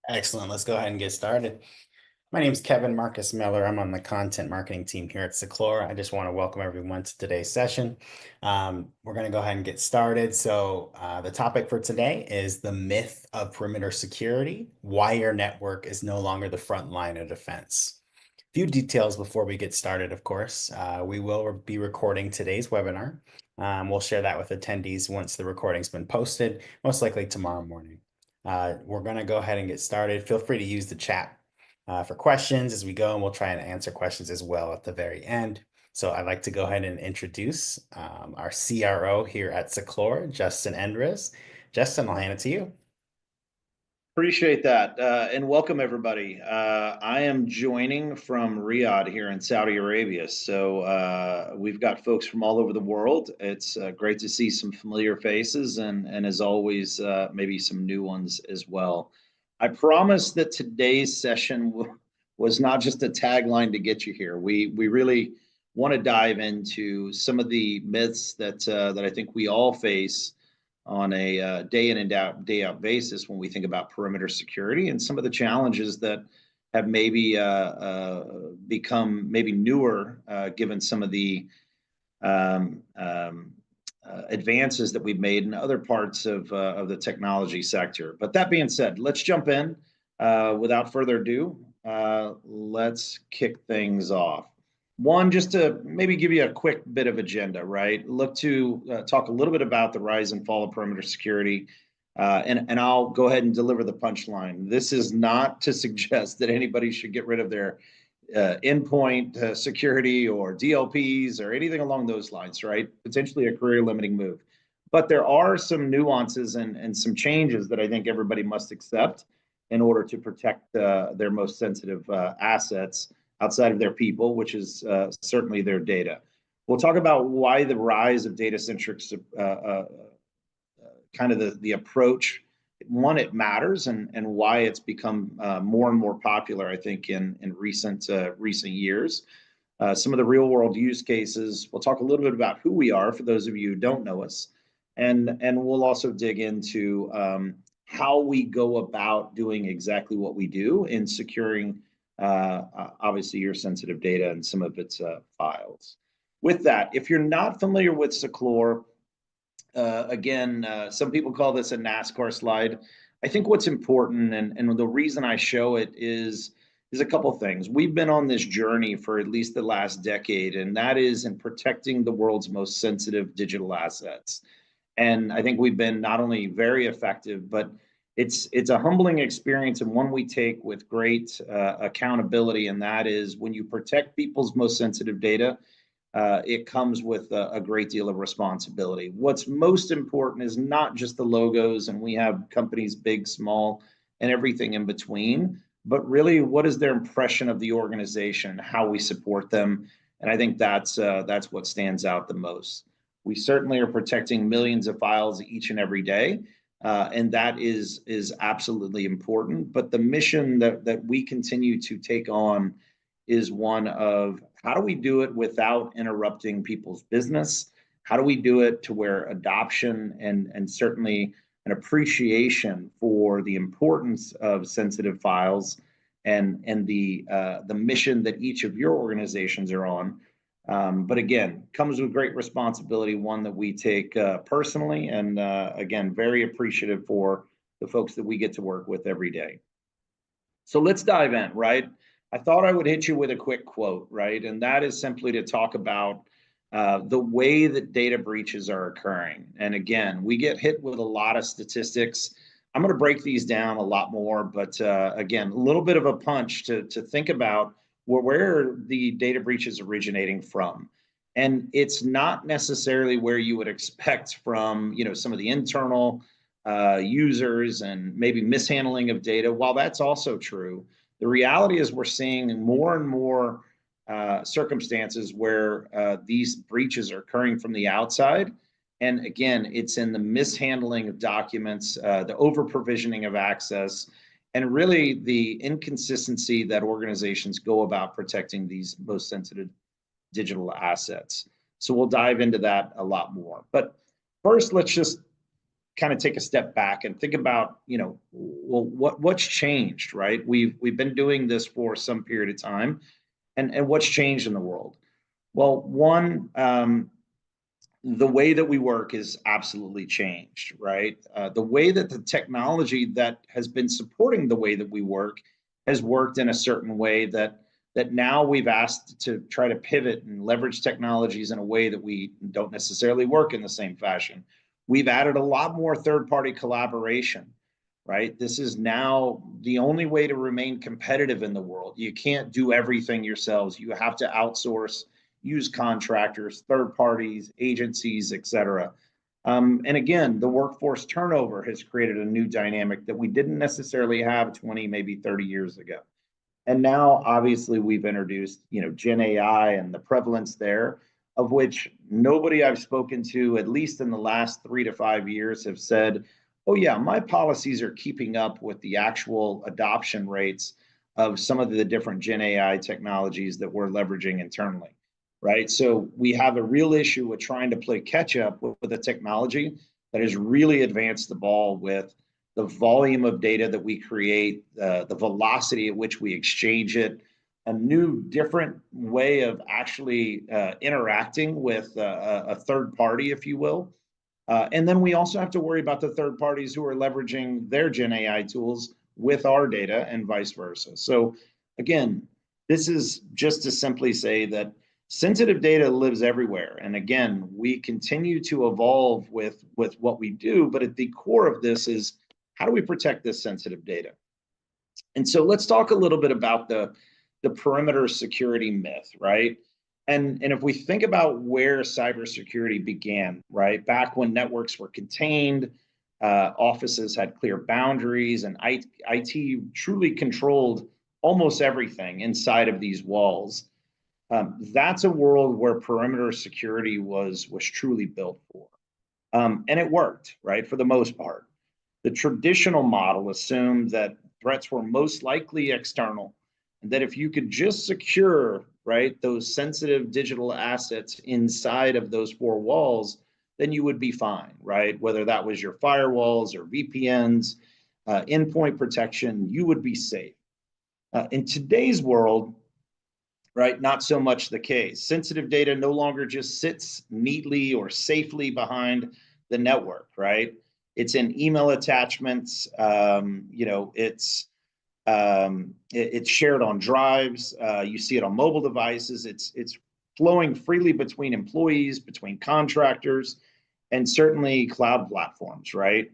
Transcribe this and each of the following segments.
Excellent. Let's go ahead and get started. My name is Kevin Marcus Miller. I'm on the content marketing team here at Seclora. I just want to welcome everyone to today's session. We're going to go ahead and get started. The topic for today is the myth of perimeter security, why your network is no longer the front line of defense. A few details before we get started, of course. We will be recording today's webinar. We'll share that with attendees once the recording's been posted, most likely tomorrow morning. We're going to go ahead and get started. Feel free to use the chat for questions as we go, and we'll try and answer questions as well at the very end. So I'd like to go ahead and introduce our CRO here at Seclora, Justin Endres. Justin, I'll hand it to you. Appreciate that, and welcome everybody. I am joining from Riyadh here in Saudi Arabia. So we've got folks from all over the world. It's great to see some familiar faces and as always, maybe some new ones as well. I promise that today's session was not just a tagline to get you here. We really want to dive into some of the myths that I think we all face on a day in and day out basis when we think about perimeter security and some of the challenges that have maybe become maybe newer given some of the um, um, advances that we've made in other parts of the technology sector. But that being said, let's jump in. Without further ado, let's kick things off. One, just to maybe give you a quick bit of agenda, right? Look to talk a little bit about the rise and fall of perimeter security, and I'll go ahead and deliver the punchline. This is not to suggest that anybody should get rid of their endpoint security or DLPs or anything along those lines, right? Potentially a career limiting move. But there are some nuances and some changes that I think everybody must accept in order to protect their most sensitive assets outside of their people, which is certainly their data. We'll talk about why the rise of data-centric kind of the approach. One, it matters, and why it's become more and more popular, I think, in recent years. Some of the real world use cases. We'll talk a little bit about who we are for those of you who don't know us, and we'll also dig into how we go about doing exactly what we do in securing obviously your sensitive data and some of its files. With that, if you're not familiar with Seclora, again, some people call this a NASCAR slide. I think what's important, and the reason I show it is a couple things. We've been on this journey for at least the last decade, and that is in protecting the world's most sensitive digital assets. And I think we've been not only very effective, but it's a humbling experience and one we take with great accountability. And that is when you protect people's most sensitive data, it comes with a great deal of responsibility. What's most important is not just the logos, and we have companies big, small, and everything in between, but really what is their impression of the organization, how we support them. And I think that's what stands out the most. We certainly are protecting millions of files each and every day, and that is absolutely important. But the mission that we continue to take on is one of how do we do it without interrupting people's business? How do we do it to where adoption and certainly an appreciation for the importance of sensitive files and the mission that each of your organizations are on. But again, comes with great responsibility, one that we take personally, and again, very appreciative for the folks that we get to work with every day. So let's dive in, right? I thought I would hit you with a quick quote, right? And that is simply to talk about the way that data breaches are occurring. And again, we get hit with a lot of statistics. I'm going to break these down a lot more, but again, a little bit of a punch to think about where the data breach is originating from. And it's not necessarily where you would expect from, some of the internal users and maybe mishandling of data. While that's also true, the reality is we're seeing more and more circumstances where these breaches are occurring from the outside. And again, it's in the mishandling of documents, the over provisioning of access, and really the inconsistency that organizations go about protecting these most sensitive digital assets. So we'll dive into that a lot more. But first, let's just kind of take a step back and think about, well, what's changed, right? We've been doing this for some period of time, and what's changed in the world? Well, one, the way that we work is absolutely changed, right? The way that the technology that has been supporting the way that we work has worked in a certain way that now we've asked to try to pivot and leverage technologies in a way that we don't necessarily work in the same fashion. We've added a lot more third-party collaboration, right? This is now the only way to remain competitive in the world. You can't do everything yourselves. You have to outsource, use contractors, third parties, agencies, et cetera. And again, the workforce turnover has created a new dynamic that we didn't necessarily have 20, maybe 30 years ago. And now, obviously, we've introduced, Gen AI and the prevalence there, of which nobody I've spoken to, at least in the last 3 to 5 years, have said, "Oh yeah, my policies are keeping up with the actual adoption rates of some of the different Gen AI technologies that we're leveraging internally." Right? So we have a real issue with trying to play catch up with a technology that has really advanced the ball with the volume of data that we create, the velocity at which we exchange it, a new, different way of actually interacting with a third party, if you will. And then we also have to worry about the third parties who are leveraging their Gen AI tools with our data and vice versa. So, again, this is just to simply say that sensitive data lives everywhere. And again, we continue to evolve with what we do, but at the core of this is, how do we protect this sensitive data? And so let's talk a little bit about the perimeter security myth, right? And if we think about where cybersecurity began, right, back when networks were contained, offices had clear boundaries, and IT truly controlled almost everything inside of these walls. That's a world where perimeter security was truly built for, and it worked, right, for the most part. The traditional model assumed that threats were most likely external, and that if you could just secure, right, those sensitive digital assets inside of those four walls, then you would be fine, right? Whether that was your firewalls or VPNs, endpoint protection, you would be safe. In today's world, right, not so much the case. Sensitive data no longer just sits neatly or safely behind the network, right? It's in email attachments. It's shared on drives. You see it on mobile devices. It's flowing freely between employees, between contractors, and certainly cloud platforms, right?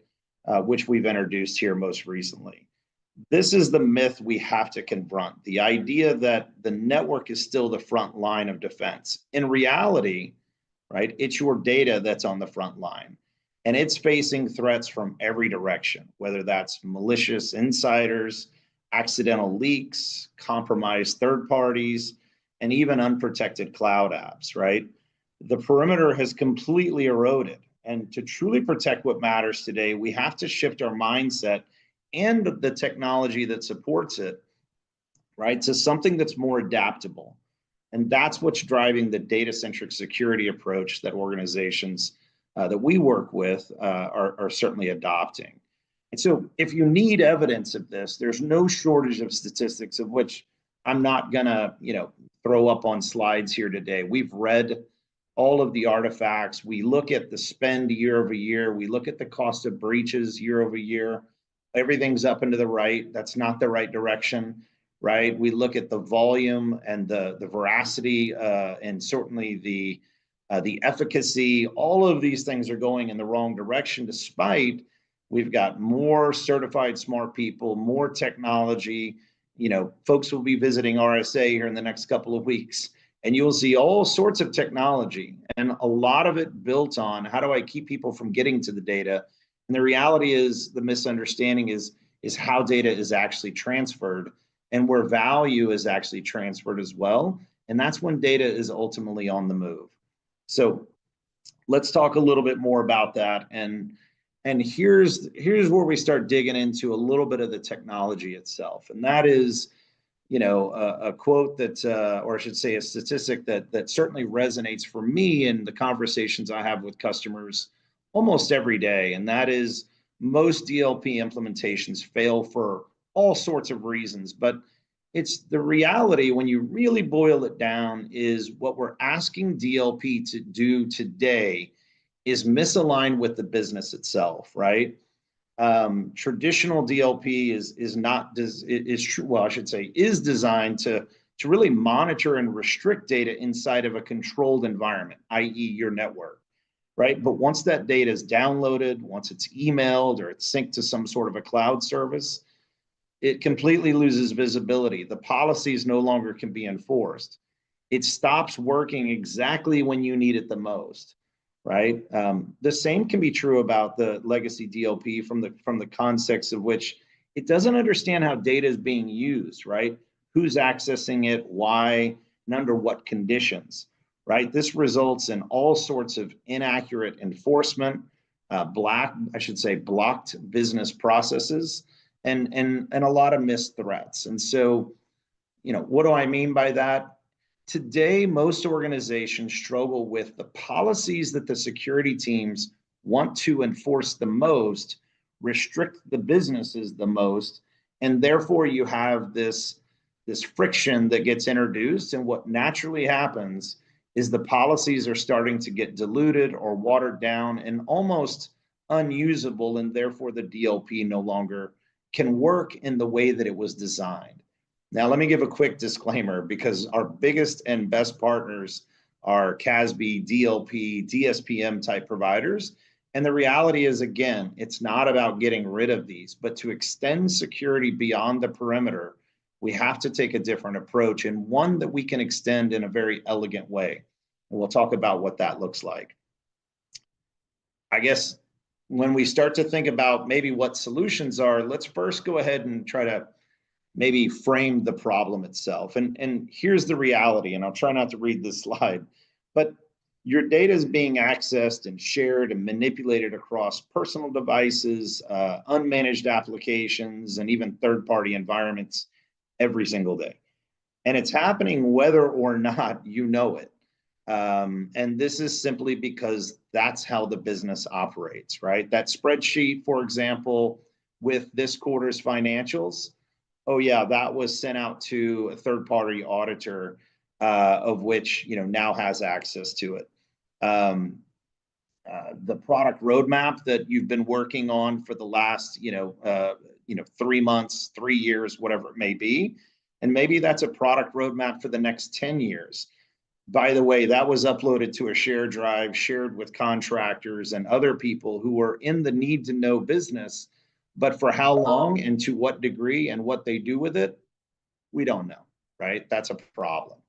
Which we've introduced here most recently. This is the myth we have to confront, the idea that the network is still the front line of defense. In reality, right, it's your data that's on the front line, and it's facing threats from every direction, whether that's malicious insiders, accidental leaks, compromised third parties, and even unprotected cloud apps, right? The perimeter has completely eroded. And to truly protect what matters today, we have to shift our mindset and the technology that supports it, right, to something that's more adaptable. And that's what's driving the data-centric security approach that organizations that we work with are certainly adopting. And so if you need evidence of this, there's no shortage of statistics, of which I'm not gonna, throw up on slides here today. We've read all of the artifacts. We look at the spend year over year. We look at the cost of breaches year over year. Everything's up and to the right. That's not the right direction, right? We look at the volume and the veracity and certainly the efficacy. All of these things are going in the wrong direction, despite we've got more certified smart people, more technology. Folks will be visiting RSA here in the next couple of weeks, and you'll see all sorts of technology, and a lot of it built on how do I keep people from getting to the data. And the reality is, the misunderstanding is how data is actually transferred and where value is actually transferred as well. And that's when data is ultimately on the move. So let's talk a little bit more about that. And here's where we start digging into a little bit of the technology itself. And that is, a quote that, or I should say a statistic that certainly resonates for me in the conversations I have with customers almost every day, and that is most DLP implementations fail for all sorts of reasons. But it's the reality when you really boil it down is what we're asking DLP to do today is misaligned with the business itself, right? Traditional DLP is not is true. Well, I should say is designed to really monitor and restrict data inside of a controlled environment, i.e., your network, right? But once that data is downloaded, once it's emailed or it's synced to some sort of a cloud service, it completely loses visibility. The policies no longer can be enforced. It stops working exactly when you need it the most, right? The same can be true about the legacy DLP from the context of which it doesn't understand how data is being used, right? Who's accessing it, why, and under what conditions, right? This results in all sorts of inaccurate enforcement, blocked business processes, and a lot of missed threats. And so, what do I mean by that? Today, most organizations struggle with the policies that the security teams want to enforce the most, restrict the businesses the most, and therefore you have this friction that gets introduced. And what naturally happens is the policies are starting to get diluted or watered down and almost unusable, and therefore the DLP no longer can work in the way that it was designed. Now, let me give a quick disclaimer because our biggest and best partners are CASB, DLP, DSPM type providers. And the reality is, again, it's not about getting rid of these, but to extend security beyond the perimeter, we have to take a different approach and one that we can extend in a very elegant way. And we'll talk about what that looks like. I guess when we start to think about maybe what solutions are, let's first go ahead and try to maybe frame the problem itself. And here's the reality, and I'll try not to read this slide, but your data is being accessed and shared and manipulated across personal devices, unmanaged applications, and even third-party environments every single day. And it's happening whether or not you know it. And this is simply because that's how the business operates, right? That spreadsheet, for example, with this quarter's financials, oh yeah, that was sent out to a third-party auditor, of which now has access to it. The product roadmap that you've been working on for the last 3 months, 3 years, whatever it may be, and maybe that's a product roadmap for the next 10 years. By the way, that was uploaded to a shared drive, shared with contractors and other people who are in the need to know business. But for how long and to what degree and what they do with it, we don't know, right? That's a problem.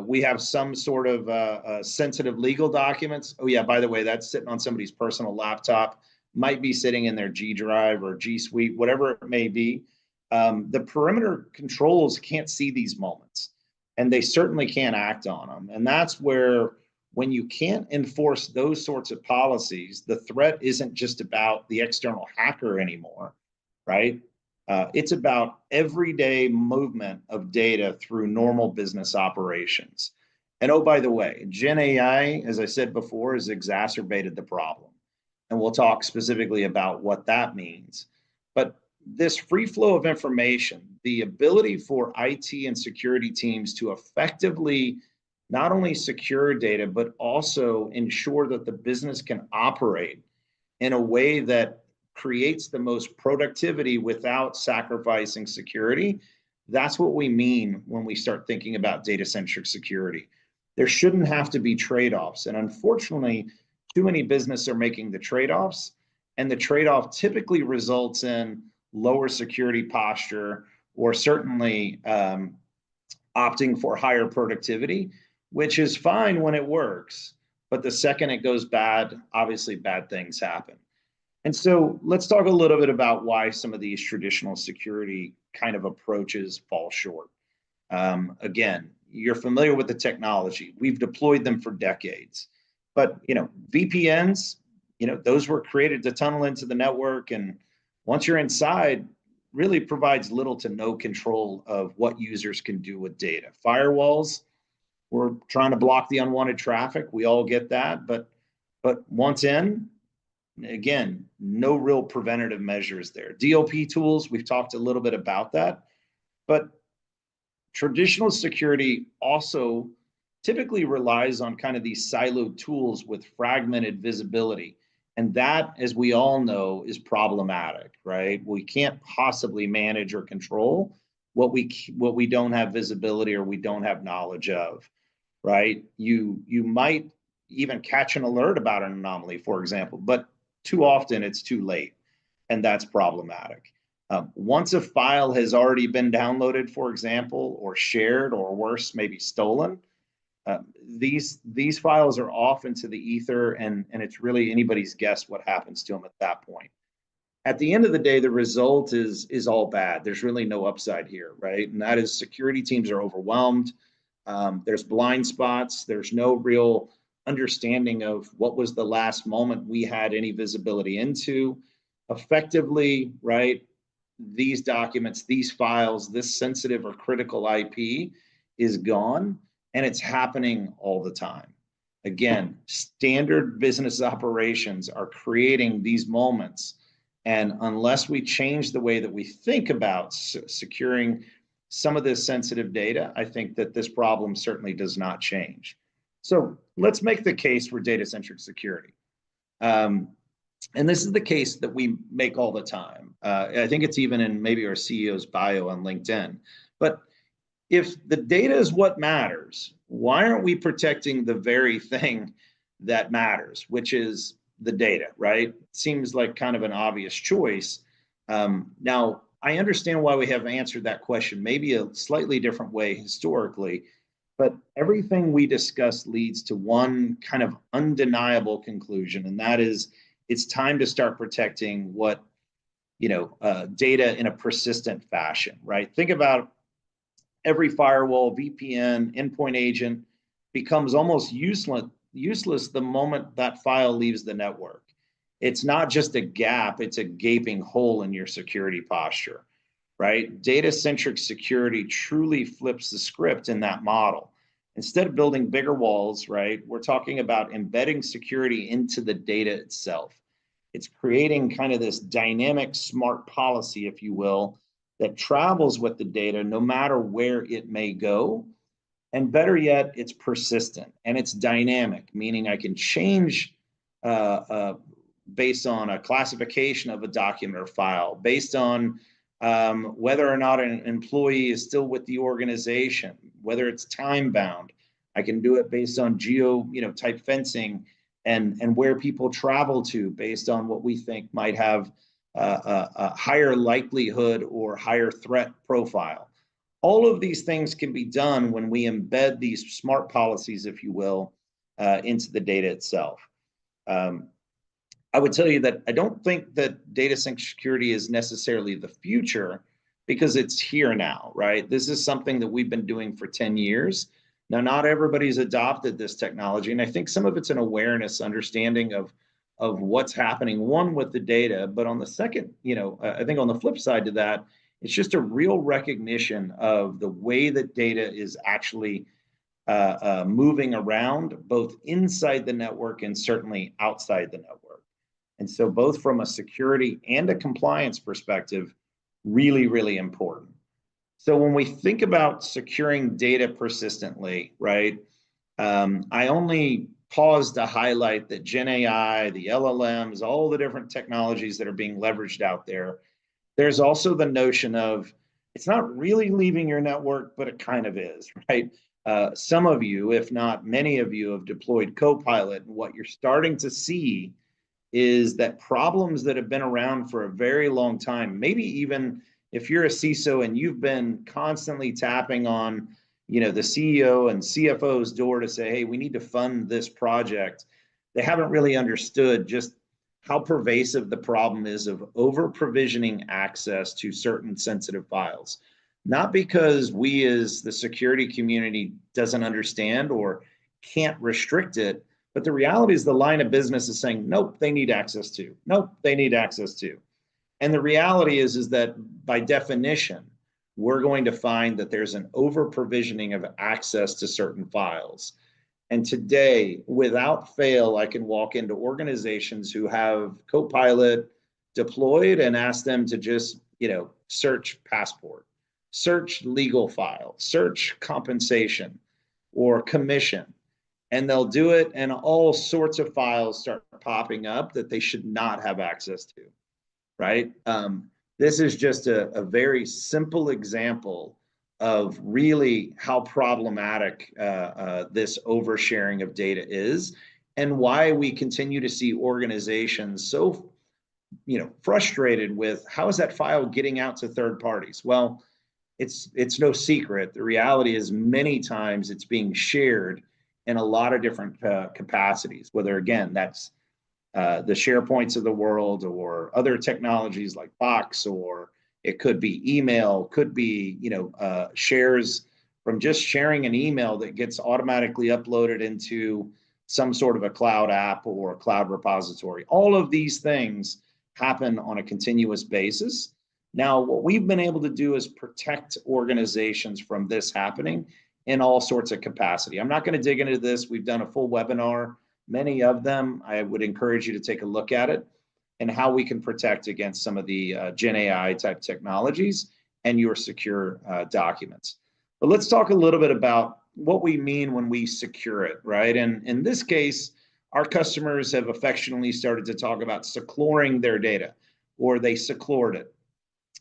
We have some sort of sensitive legal documents. Oh, yeah, by the way, that's sitting on somebody's personal laptop, might be sitting in their G Drive or G Suite, whatever it may be. The perimeter controls can't see these moments, and they certainly can't act on them. And that's where, when you can't enforce those sorts of policies, the threat isn't just about the external hacker anymore, right? It's about everyday movement of data through normal business operations. And oh, by the way, Gen AI, as I said before, has exacerbated the problem. And we'll talk specifically about what that means. But this free flow of information, the ability for IT and security teams to effectively not only secure data, but also ensure that the business can operate in a way that creates the most productivity without sacrificing security. That's what we mean when we start thinking about data-centric security. There shouldn't have to be trade-offs. And unfortunately, too many businesses are making the trade-offs, and the trade-off typically results in lower security posture, or certainly opting for higher productivity, which is fine when it works. But the second it goes bad, obviously bad things happen. And so let's talk a little bit about why some of these traditional security kind of approaches fall short. Again, you're familiar with the technology. We've deployed them for decades. But VPNs, those were created to tunnel into the network, and once you're inside, really provides little to no control of what users can do with data. Firewalls, we're trying to block the unwanted traffic. We all get that, but But once in, again, no real preventative measures there. DLP tools, we've talked a little bit about that, but traditional security also typically relies on kind of these siloed tools with fragmented visibility. And that, as we all know, is problematic, right? We can't possibly manage or control what we don't have visibility or we don't have knowledge of, right? You might even catch an alert about an anomaly, for example, but too often it's too late, and that's problematic. Once a file has already been downloaded, for example, or shared, or worse, maybe stolen, these files are off into the ether, and it's really anybody's guess what happens to them at that point. At the end of the day, the result is all bad. There's really no upside here, right? And that is security teams are overwhelmed. There's blind spots. There's no real understanding of what was the last moment we had any visibility into. Effectively, right? These documents, these files, this sensitive or critical IP is gone, and it's happening all the time. Again, standard business operations are creating these moments. And unless we change the way that we think about securing some of this sensitive data, I think that this problem certainly does not change. So let's make the case for data-centric security. And this is the case that we make all the time. I think it's even in maybe our CEO's bio on LinkedIn. But if the data is what matters, why aren't we protecting the very thing that matters, which is the data, right? Seems like kind of an obvious choice. Now, I understand why we have answered that question, maybe a slightly different way historically, but everything we discuss leads to one kind of undeniable conclusion, and that is it's time to start protecting what, data in a persistent fashion, right? Think about every firewall, VPN, endpoint agent becomes almost useless the moment that file leaves the network. It's not just a gap, it's a gaping hole in your security posture, right? Data-centric security truly flips the script in that model. Instead of building bigger walls, right, we're talking about embedding security into the data itself. It's creating kind of this dynamic smart policy, if you will, that travels with the data no matter where it may go. And better yet, it's persistent and it's dynamic, meaning I can change based on a classification of a document or file, based on whether or not an employee is still with the organization, whether it's time bound. I can do it based on type fencing and where people travel to based on what we think might have a higher likelihood or higher threat profile. All of these things can be done when we embed these smart policies, if you will, into the data itself. I would tell you that I don't think that data security is necessarily the future because it's here now, right? This is something that we've been doing for 10 years. Now, not everybody's adopted this technology, and I think some of it's an awareness, understanding of what's happening, one, with the data, but on the second, I think on the flip side to that, it's just a real recognition of the way that data is actually moving around, both inside the network and certainly outside the network. And so both from a security and a compliance perspective, really, really important. So when we think about securing data persistently, right, I only pause to highlight that Gen AI, the LLMs, all the different technologies that are being leveraged out there. There's also the notion of it's not really leaving your network, but it kind of is, right? Some of you, if not many of you, have deployed Copilot, and what you're starting to see is that problems that have been around for a very long time, maybe even if you're a CISO and you've been constantly tapping on, the CEO and CFO's door to say, hey, we need to fund this project, they haven't really understood just how pervasive the problem is of over provisioning access to certain sensitive files. Not because we as the security community doesn't understand or can't restrict it, but the reality is the line of business is saying, nope, they need access to. Nope, they need access to. And the reality is that by definition, we're going to find that there's an over provisioning of access to certain files. And today, without fail, I can walk into organizations who have Copilot deployed and ask them to just, search passport, search legal file, search compensation or commission. And they'll do it, and all sorts of files start popping up that they should not have access to, right? This is just a very simple example of really how problematic this oversharing of data is, and why we continue to see organizations so frustrated with how is that file getting out to third parties. Well, it's no secret. The reality is many times it's being shared in a lot of different capacities, whether again that's the SharePoints of the world or other technologies like Box, or it could be email, could be shares from just sharing an email that gets automatically uploaded into some sort of a cloud app or a cloud repository. All of these things happen on a continuous basis. Now, what we've been able to do is protect organizations from this happening in all sorts of capacity. I'm not going to dig into this. We've done a full webinar, many of them. I would encourage you to take a look at it, and how we can protect against some of the Gen AI type technologies and your secure documents. But let's talk a little bit about what we mean when we secure it, right? And in this case, our customers have affectionately started to talk about securing their data, or they secured it.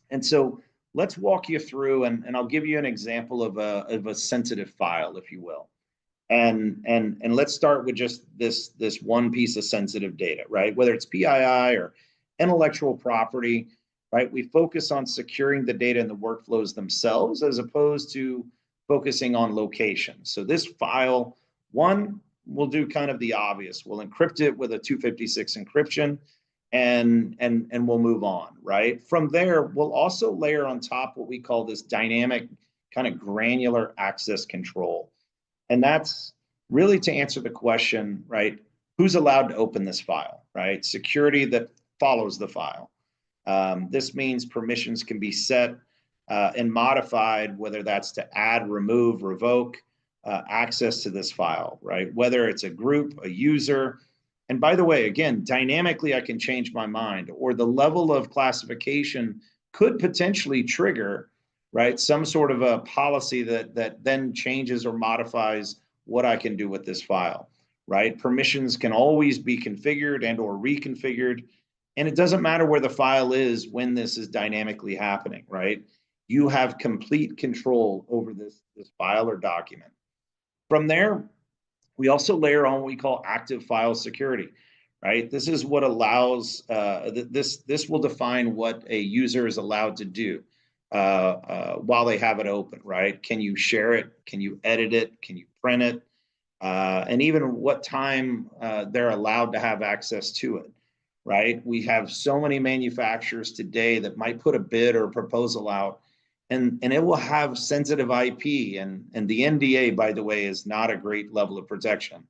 And so let's walk you through, and I'll give you an example of a sensitive file, if you will. And let's start with just this one piece of sensitive data, right? Whether it's PII or intellectual property, right? We focus on securing the data and the workflows themselves, as opposed to focusing on location. So this file, one, we'll do kind of the obvious. We'll encrypt it with a 256 encryption, and we'll move on, right? From there, we'll also layer on top what we call this dynamic kind of granular access control. And that's really to answer the question, right? Who's allowed to open this file, right? Security that follows the file. This means permissions can be set and modified, whether that's to add, remove, revoke access to this file, right? Whether it's a group, a user. And by the way, again, dynamically, I can change my mind, or the level of classification could potentially trigger, right, some sort of a policy that then changes or modifies what I can do with this file, right? Permissions can always be configured and or reconfigured, and it doesn't matter where the file is when this is dynamically happening, right? You have complete control over this file or document. From there, we also layer on what we call active file security, right? This is what allows, this will define what a user is allowed to do while they have it open, right? Can you share it? Can you edit it? Can you print it? And even what time they're allowed to have access to it, right? We have so many manufacturers today that might put a bid or a proposal out, and it will have sensitive IP, and the NDA, by the way, is not a great level of protection.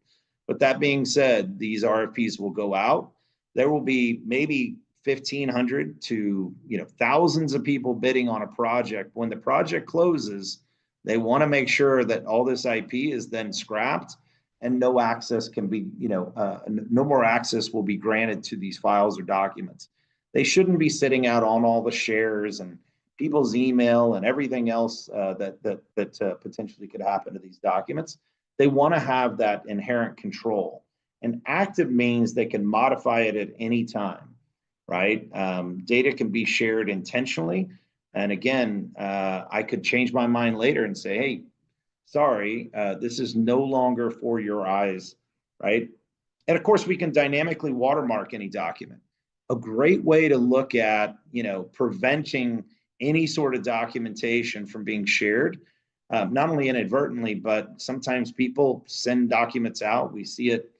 But that being said, these RFPs will go out. There will be maybe 1,500 to thousands of people bidding on a project. When the project closes, they want to make sure that all this IP is then scrapped, and no access can be, no more access will be granted to these files or documents. They shouldn't be sitting out on all the shares and people's email and everything else that potentially could happen to these documents. They want to have that inherent control. And active means they can modify it at any time, right? Data can be shared intentionally. And again, I could change my mind later and say, hey, sorry, this is no longer for your eyes, right? And of course, we can dynamically watermark any document. A great way to look at, preventing any sort of documentation from being shared, not only inadvertently, but sometimes people send documents out. We see it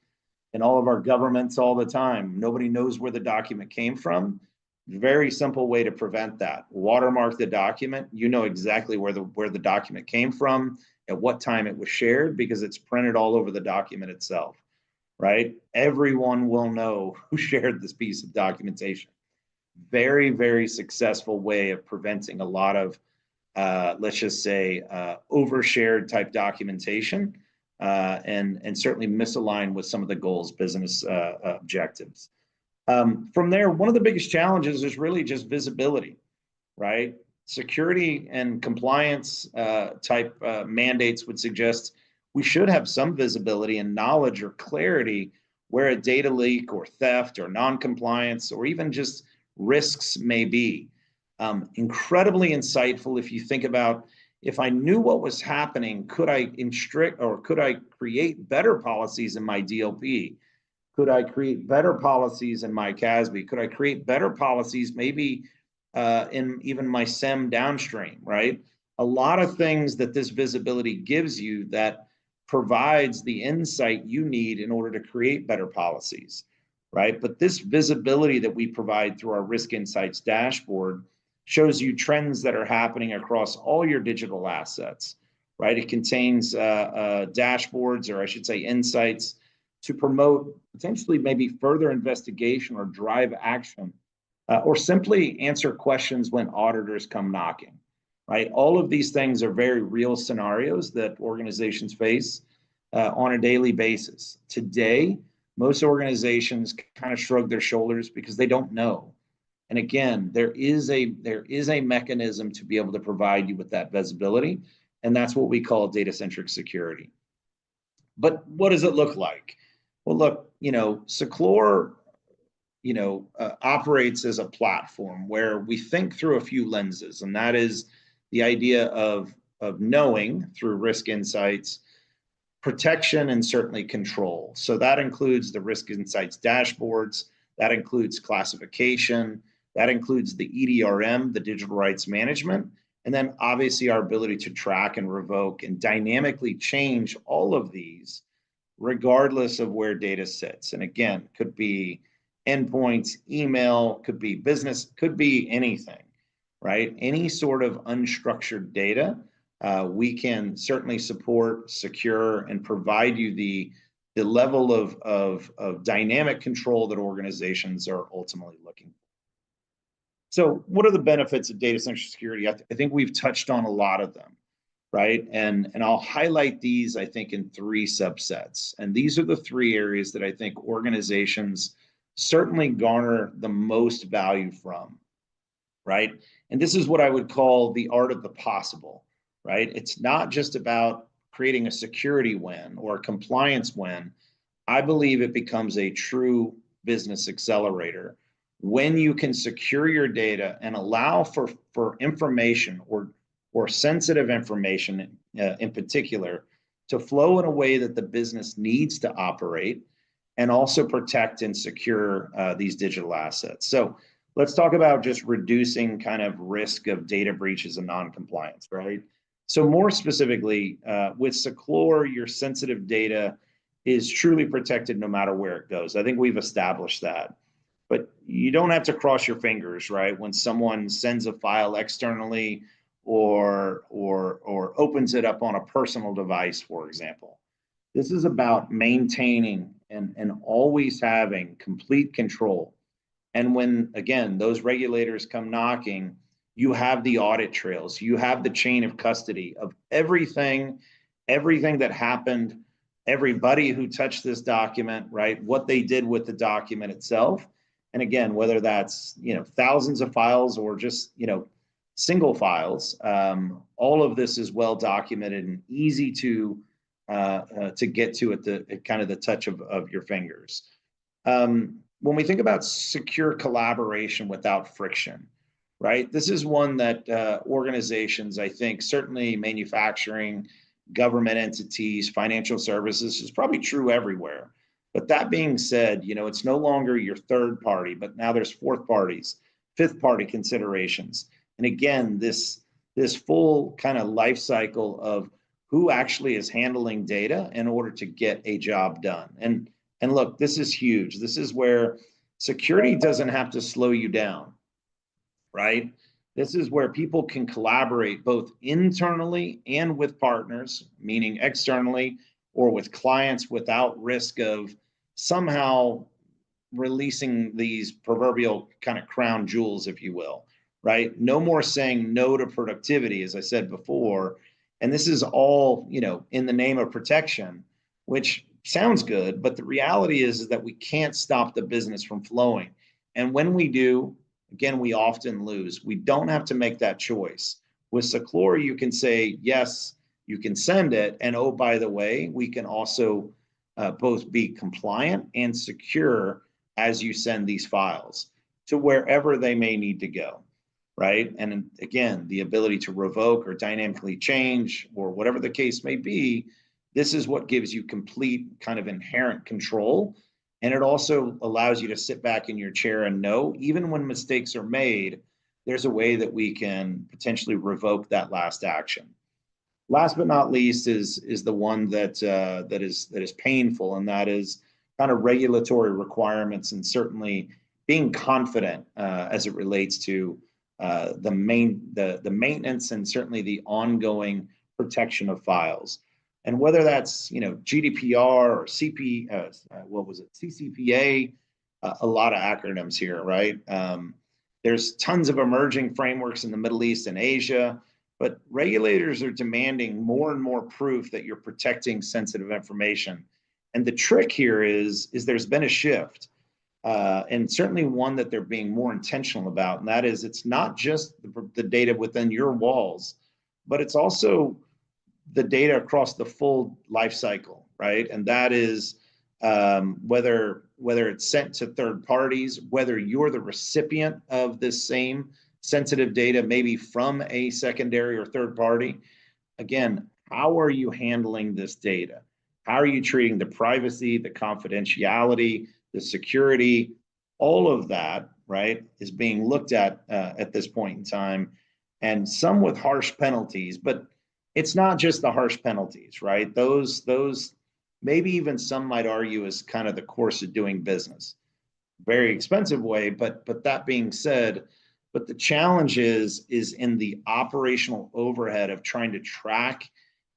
in all of our governments all the time. Nobody knows where the document came from. Very simple way to prevent that. Watermark the document. You know exactly where the document came from, at what time it was shared, because it's printed all over the document itself, right? Everyone will know who shared this piece of documentation. Very, very successful way of preventing a lot of, let's just say, overshared type documentation and certainly misaligned with some of the goals, business objectives. From there, one of the biggest challenges is really just visibility, right? Security and compliance type mandates would suggest we should have some visibility and knowledge or clarity where a data leak or theft or non-compliance or even just risks may be. Incredibly insightful if you think about, if I knew what was happening, could I instruct or could I create better policies in my DLP? Could I create better policies in my CASB? Could I create better policies maybe in even my SEM downstream, right? A lot of things that this visibility gives you that provides the insight you need in order to create better policies, right? But this visibility that we provide through our Risk Insights dashboard shows you trends that are happening across all your digital assets, right? It contains dashboards, or I should say insights, to promote potentially maybe further investigation or drive action, or simply answer questions when auditors come knocking, right? All of these things are very real scenarios that organizations face on a daily basis. Today, most organizations kind of shrug their shoulders because they don't know. And again, there is a mechanism to be able to provide you with that visibility, and that's what we call data-centric security. But what does it look like? Well, look, Seclore, operates as a platform where we think through a few lenses, and that is the idea of knowing through risk insights, protection, and certainly control. So that includes the risk insights dashboards, that includes classification, that includes the EDRM, the digital rights management, and then obviously our ability to track and revoke and dynamically change all of these regardless of where data sits. And again, could be endpoints, email, could be business, could be anything, right? Any sort of unstructured data, we can certainly support, secure, and provide you the level of dynamic control that organizations are ultimately looking for. So what are the benefits of data-centric security? I think we've touched on a lot of them, right? And I'll highlight these, I think, in three subsets. And these are the three areas that I think organizations certainly garner the most value from, right? And this is what I would call the art of the possible, right? It's not just about creating a security win or a compliance win. I believe it becomes a true business accelerator when you can secure your data and allow for information or sensitive information in particular to flow in a way that the business needs to operate, and also protect and secure these digital assets. So let's talk about just reducing kind of risk of data breaches and non-compliance, right? So more specifically, with Seclore, your sensitive data is truly protected no matter where it goes. I think we've established that. But you don't have to cross your fingers, right? When someone sends a file externally or opens it up on a personal device, for example. This is about maintaining and always having complete control. And when, again, those regulators come knocking, you have the audit trails, you have the chain of custody of everything that happened, everybody who touched this document, right? What they did with the document itself. And again, whether that's, thousands of files or just, single files, all of this is well documented and easy to get to at kind of the touch of your fingers. When we think about secure collaboration without friction, right? This is one that organizations, I think, certainly manufacturing, government entities, financial services, is probably true everywhere. But that being said, it's no longer your third party, but now there's fourth parties, fifth party considerations. And again, this full kind of life cycle of who actually is handling data in order to get a job done. And look, this is huge. This is where security doesn't have to slow you down, right? This is where people can collaborate both internally and with partners, meaning externally, or with clients without risk of somehow releasing these proverbial kind of crown jewels, if you will, right? No more saying no to productivity, as I said before, And this is all, in the name of protection, which sounds good, but the reality is that we can't stop the business from flowing. And when we do, again, we often lose. We don't have to make that choice. With Seclora, you can say, yes, you can send it. And oh, by the way, we can also both be compliant and secure as you send these files to wherever they may need to go, right? And again, the ability to revoke or dynamically change or whatever the case may be, this is what gives you complete kind of inherent control. And it also allows you to sit back in your chair and know, even when mistakes are made, there's a way that we can potentially revoke that last action. Last but not least is the one that is painful, and that is kind of regulatory requirements and certainly being confident as it relates to the maintenance and certainly the ongoing protection of files. And whether that's GDPR or CCPA, a lot of acronyms here, right? There's tons of emerging frameworks in the Middle East and Asia, but regulators are demanding more and more proof that you're protecting sensitive information. And the trick here is there's been a shift, and certainly one that they're being more intentional about, and that is it's not just the data within your walls, but it's also the data across the full life cycle, right? And that is whether it's sent to third parties, whether you're the recipient of this same sensitive data, maybe from a secondary or third party. Again, how are you handling this data? How are you treating the privacy, the confidentiality, the security? All of that, right, is being looked at this point in time, and some with harsh penalties. But it's not just the harsh penalties, right? Those maybe even some might argue is kind of the course of doing business. Very expensive way, but that being said, but the challenge is in the operational overhead of trying to track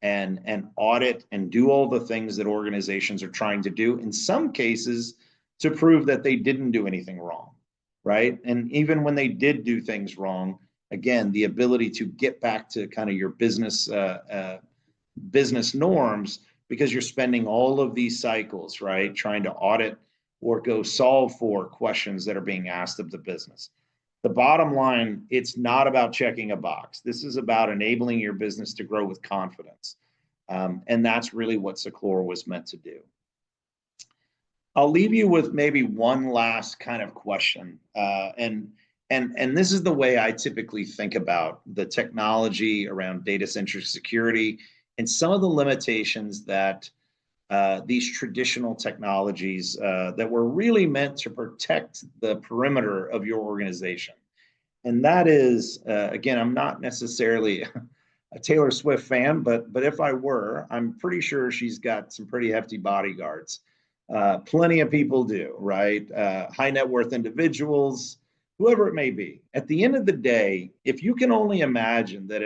and audit and do all the things that organizations are trying to do, in some cases, to prove that they didn't do anything wrong, right? And even when they did do things wrong, again, the ability to get back to kind of your business norms, because you're spending all of these cycles, right, trying to audit or go solve for questions that are being asked of the business. The bottom line, it's not about checking a box. This is about enabling your business to grow with confidence. And that's really what Seclora was meant to do. I'll leave you with maybe one last kind of question. And this is the way I typically think about the technology around data-centric security and some of the limitations that these traditional technologies that were really meant to protect the perimeter of your organization. And that is, again, I'm not necessarily a Taylor Swift fan, but if I were, I'm pretty sure she's got some pretty hefty bodyguards. Plenty of people do, right? High net worth individuals, whoever it may be. At the end of the day, if you can only imagine that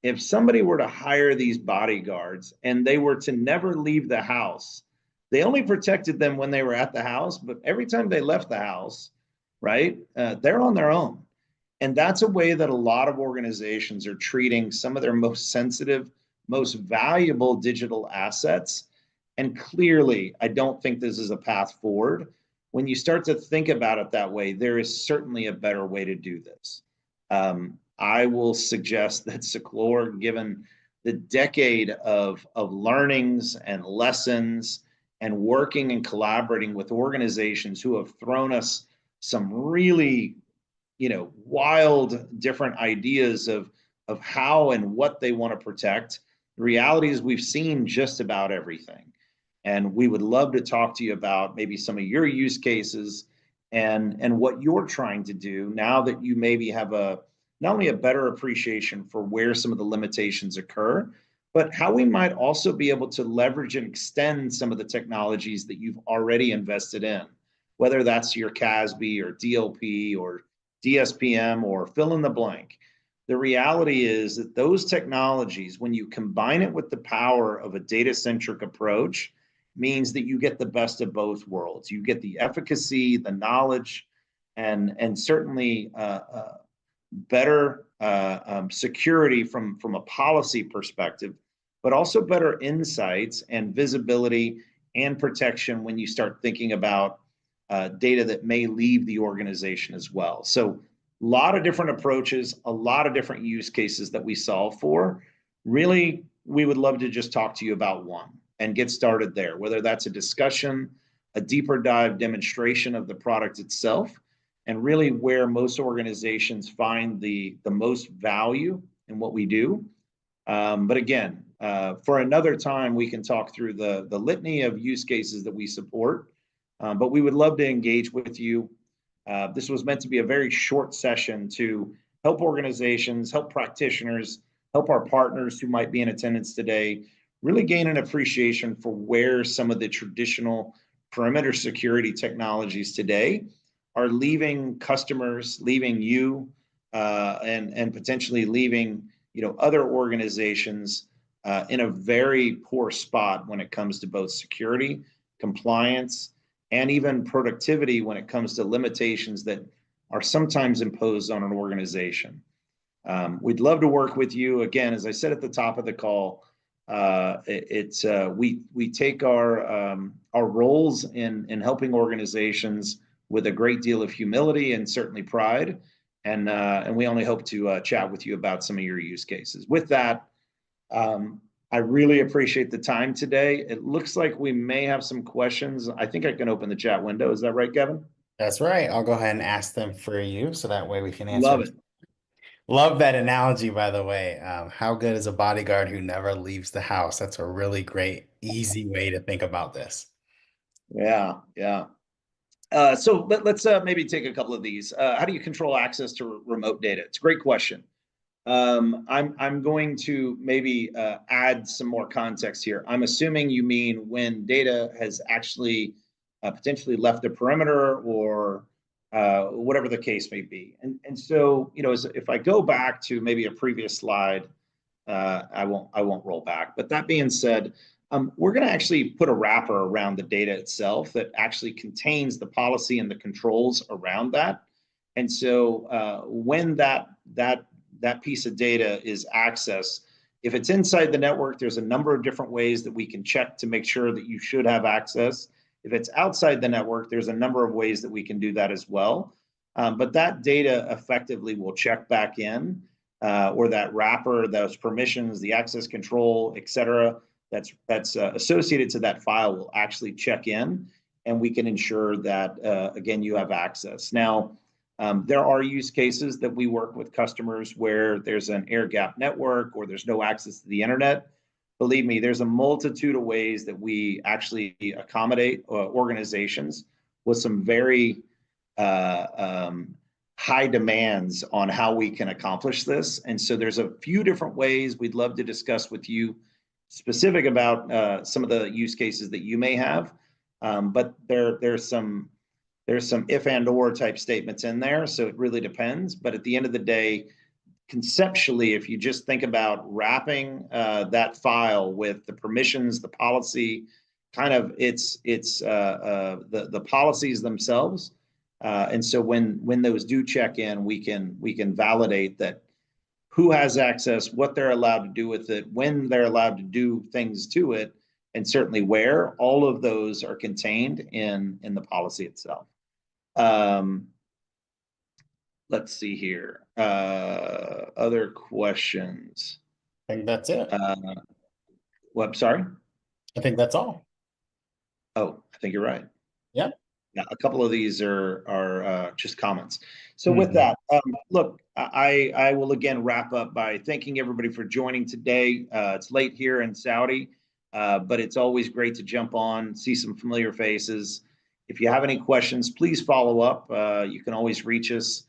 if somebody were to hire these bodyguards and they were to never leave the house, they only protected them when they were at the house, but every time they left the house, right, they're on their own. And that's a way that a lot of organizations are treating some of their most sensitive, most valuable digital assets. And clearly, I don't think this is a path forward. When you start to think about it that way, there is certainly a better way to do this. I will suggest that Seclora, given the decade of learnings and lessons and working and collaborating with organizations who have thrown us some really wild different ideas of how and what they want to protect. The reality is we've seen just about everything. And we would love to talk to you about maybe some of your use cases and what you're trying to do now that you maybe have not only a better appreciation for where some of the limitations occur, but how we might also be able to leverage and extend some of the technologies that you've already invested in, whether that's your CASB or DLP or DSPM or fill in the blank. The reality is that those technologies, when you combine it with the power of a data-centric approach, means that you get the best of both worlds. You get the efficacy, the knowledge, and certainly better security from a policy perspective, but also better insights and visibility and protection when you start thinking about data that may leave the organization as well. So a lot of different approaches, a lot of different use cases that we solve for. Really, we would love to just talk to you about one and get started there, whether that's a discussion, a deeper dive demonstration of the product itself, and really where most organizations find the most value in what we do. But again, for another time, we can talk through the litany of use cases that we support. But we would love to engage with you. This was meant to be a very short session to help organizations, help practitioners, help our partners who might be in attendance today, really gain an appreciation for where some of the traditional perimeter security technologies today are leaving customers, leaving you, and potentially leaving other organizations in a very poor spot when it comes to both security, compliance, and even productivity when it comes to limitations that are sometimes imposed on an organization. We'd love to work with you. Again, as I said at the top of the call, we take our roles in helping organizations with a great deal of humility and certainly pride, and we only hope to chat with you about some of your use cases. With that, I really appreciate the time today. It looks like we may have some questions. I think I can open the chat window. Is that right, Kevin? That's right. I'll go ahead and ask them for you so that way we can answer Love them. it. Love that analogy, by the way. How good is a bodyguard who never leaves the house? That's a really great, easy way to think about this. Yeah, yeah. So let's maybe take a couple of these. How do you control access to remote data? It's a great question. I'm going to maybe add some more context here. I'm assuming you mean when data has actually potentially left the perimeter or whatever the case may be. And so, if I go back to maybe a previous slide, I won't roll back. But that being said, we're going to actually put a wrapper around the data itself that actually contains the policy and the controls around that. And so when that piece of data is accessed, if it's inside the network, there's a number of different ways that we can check to make sure that you should have access. If it's outside the network, there's a number of ways that we can do that as well. But that data effectively will check back in, or that wrapper, those permissions, the access control, et cetera, that's associated to that file will actually check in, and we can ensure that, again, you have access. Now, there are use cases that we work with customers where there's an air gap network or there's no access to the internet. Believe me, there's a multitude of ways that we actually accommodate organizations with some very high demands on how we can accomplish this. And so there's a few different ways we'd love to discuss with you specific about some of the use cases that you may have. But there's some if and or type statements in there. So it really depends. But at the end of the day, conceptually, if you just think about wrapping that file with the permissions, the policy, kind of it's the policies themselves. And so when those do check in, we can validate that who has access, what they're allowed to do with it, when they're allowed to do things to it, and certainly where. All of those are contained in the policy itself. Let's see here. Other questions. I think that's it. Well, I'm sorry. I think that's all. Oh, I think you're right. Yeah. Yeah, a couple of these are just comments. So with that, look, I will again wrap up by thanking everybody for joining today. It's late here in Saudi, but it's always great to jump on, see some familiar faces. If you have any questions, please follow up. You can always reach us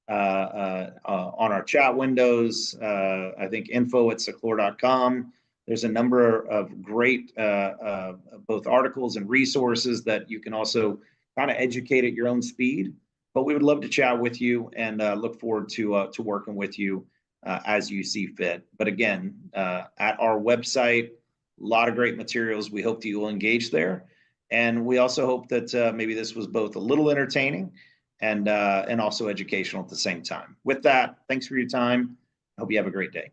on our chat windows. I think info@seclor.com. There's a number of great both articles and resources that you can also kind of educate at your own speed. But we would love to chat with you and look forward to working with you as you see fit. But again, at our website, a lot of great materials. We hope that you will engage there. And we also hope that maybe this was both a little entertaining and also educational at the same time. With that, thanks for your time. Hope you have a great day.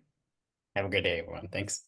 Have a good day, everyone. Thanks.